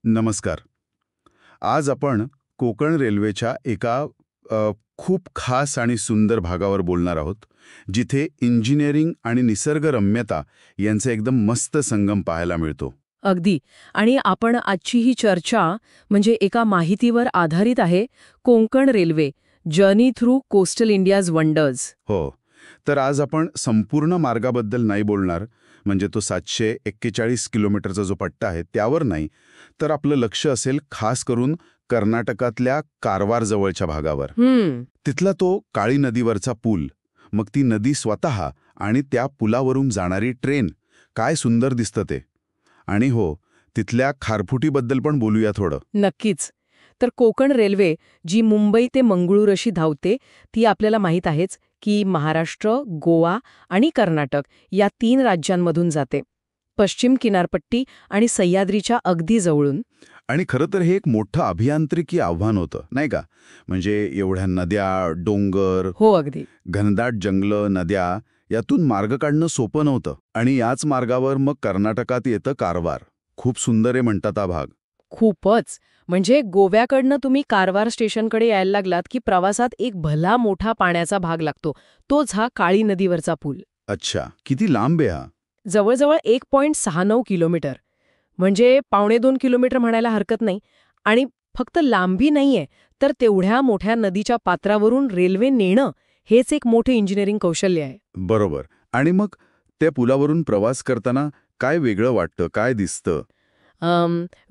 नमस्कार. आज आपण कोकण रेल्वेच्या एका खूप खास आणि सुंदर भागावर बोलणार आहोत, जिथे इंजिनिअरिंग आणि निसर्गरम्यता यांचा एकदम मस्त संगम पाहायला मिळतो. अगदी. आणि आपण आजची ही चर्चा म्हणजे एका माहितीवर आधारित आहे, Konkan railway journey through coastal India's wonders. हो, तर आज आपण संपूर्ण मार्गाबद्दल नाही बोलणार, म्हणजे तो 741 किलोमीटरचा जो पट्टा आहे त्यावर नाही, तर आपलं लक्ष असेल खास करून कर्नाटकातल्या कारवार जवळच्या भागावर. तिथला तो काळी नदीवरचा पूल, मग ती नदी स्वतः आणि त्या पुलावरून जाणारी ट्रेन, काय सुंदर दिसतं ते. आणि हो, तिथल्या खारफुटीबद्दल पण बोलूया थोडं. नक्कीच. तर कोकण रेल्वे जी मुंबई ते मंगळूर अशी धावते, ती आपल्याला माहीत आहेच की महाराष्ट्र, गोवा आणि कर्नाटक या 3 राज्यांमधून जाते. पश्चिम किनारपट्टी आणि सह्याद्रीच्या अगदी जवळून. आणि खरं तर हे एक मोठं अभियांत्रिकी आव्हान होतं, नाही का? म्हणजे एवढ्या नद्या, डोंगर, हो, अगदी. घनदाट जंगलं, नद्या, यातून मार्ग काढणं सोपं नव्हतं. आणि याच मार्गावर मग कर्नाटकात येतं कारवार. खूप सुंदर आहे म्हणतात हा भाग. खूपच. म्हणजे गोव्याकडनं तुम्ही कारवार स्टेशनकडे यायला लागलात की प्रवासात एक भला मोठा पाण्याचा भाग लागतो. तोच हा काळी नदीवरचा पूल. अच्छा, किती लांब आहे हा? जवळजवळ 1.69 किलोमीटर. म्हणजे 2.25 किलोमीटर म्हणायला हरकत नाही. आणि फक्त लांबी नाहीये, तर तेवढ्या मोठ्या नदीच्या पात्रावरून रेल्वे नेणं हेच एक मोठे इंजिनिअरिंग कौशल्य आहे. बरोबर. आणि मग त्या पुलावरून प्रवास करताना काय वेगळं वाटतं, काय दिसतं?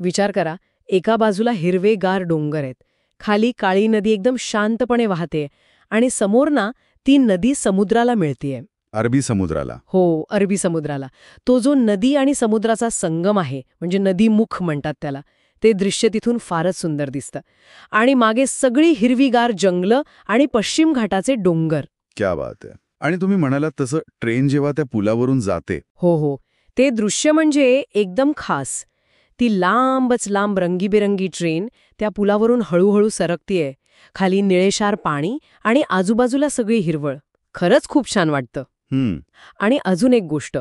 विचार करा, एका बाजूला हिरवेगार डोंगर आहेत, खाली काळी नदी एकदम शांतपणे वाहते आणि समोर ना ती नदी समुद्राला मिळतीये. अरबी समुद्राला. हो, अरबी समुद्राला. तो जो नदी आणि समुद्राचा संगम आहे, म्हणजे नदीमुख म्हणतात त्याला, ते दृश्य तिथून फारच सुंदर दिसतं. आणि मागे सगळी हिरवीगार जंगलं आणि पश्चिम घाटाचे डोंगर. क्या बात आहे. आणि तुम्ही म्हणालात तसं ट्रेन जेव्हा त्या पुलावरून जाते. हो, ते दृश्य म्हणजे एकदम खास. ती लांबच लांब रंगीबेरंगी ट्रेन त्या पुलावरून हळूहळू सरकतीये. खाली निळेशार पाणी आणि आजूबाजूला सगळी हिरवळ. खरंच खूप छान वाटतं. आणि अजून एक गोष्ट,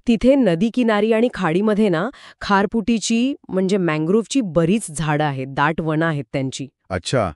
तिथे नदी किनारी आणि खाडीमध्ये ना खारपुटीची म्हणजे मँग्रोव्हची बरीच झाडं आहेत, दाट वनं आहेत त्यांची. अच्छा,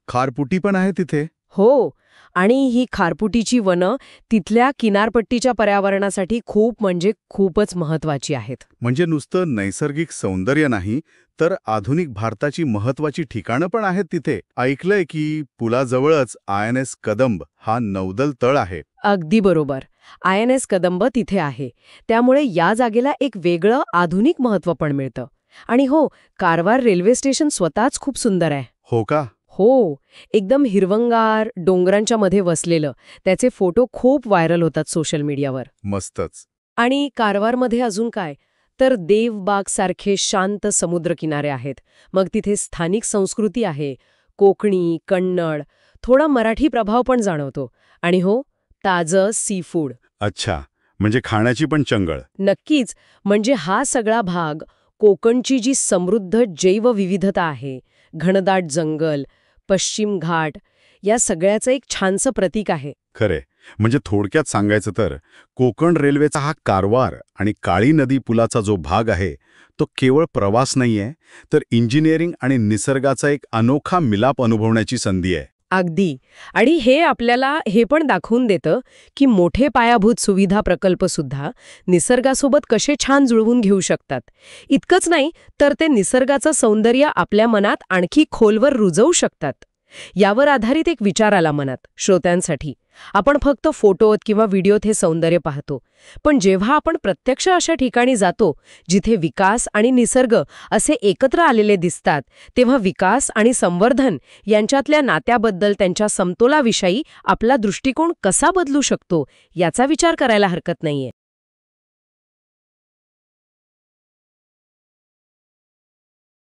खारपुटी पण आहे तिथे? हो. आणि ही खारपुटीची वनं तिथल्या किनारपट्टीच्या पर्यावरणासाठी खूप म्हणजे खूपच महत्वाची आहेत. म्हणजे नुसतं नैसर्गिक सौंदर्य नाही, तर आधुनिक भारताची महत्वाची ठिकाणं पण आहेत तिथे. ऐकलंय की पुलाजवळच INS कदंब हा नौदल तळ आहे. अगदी बरोबर. INS कदंब तिथे आहे. त्यामुळे या जागेला एक वेगळं आधुनिक महत्त्व पण मिळतं. आणि हो, कारवार रेल्वे स्टेशन स्वतःच खूप सुंदर आहे. हो का? हो, एकदम हिरवंगार, डोंगरांच्या मध्ये वसलेलं. त्याचे फोटो खूप व्हायरल होतात सोशल मीडियावर. मस्तच. आणि कारवारमध्ये अजून काय, तर देवबाग सारखे शांत समुद्रकिनारे आहेत. मग तिथे स्थानिक संस्कृती आहे, कोकणी, कन्नड, थोडा मराठी प्रभाव पण जाणवतो. आणि हो, ताजं सी फूड. अच्छा, म्हणजे खाण्याची पण चंगळ. नक्कीच. म्हणजे हा सगळा भाग कोकणची जी समृद्ध जैवविविधता आहे, घनदाट जंगल, पश्चिम घाट, या सगळ्याचं एक छानसं प्रतीक आहे. खरे. म्हणजे थोडक्यात सांगायचं तर कोकण रेल्वेचा हा कारवार आणि काळी नदी पुलाचा जो भाग आहे, तो केवळ प्रवास नाहीये, तर इंजिनिअरिंग आणि निसर्गाचा एक अनोखा मिलाप अनुभवण्याची संधी आहे. अगदी. आणि हे आपल्याला हे पण दाखवून देतं की मोठे पायाभूत सुविधा प्रकल्पसुद्धा निसर्गासोबत कसे छान जुळवून घेऊ शकतात. इतकंच नाही, तर ते निसर्गाचं सौंदर्य आपल्या मनात आणखी खोलवर रुजवू शकतात. यावर आधारित एक विचार आला मनात श्रोत्यांसाठी. आपण फक्त फोटोत किंवा व्हिडिओत हे सौंदर्य पाहतो, पण जेव्हा आपण प्रत्यक्ष अशा ठिकाणी जातो जिथे विकास आणि निसर्ग असे एकत्र आलेले दिसतात, तेव्हा विकास आणि संवर्धन यांच्यातल्या नात्याबद्दल, त्यांच्या समतोलाविषयी आपला दृष्टिकोन कसा बदलू शकतो याचा विचार करायला हरकत नाहीये.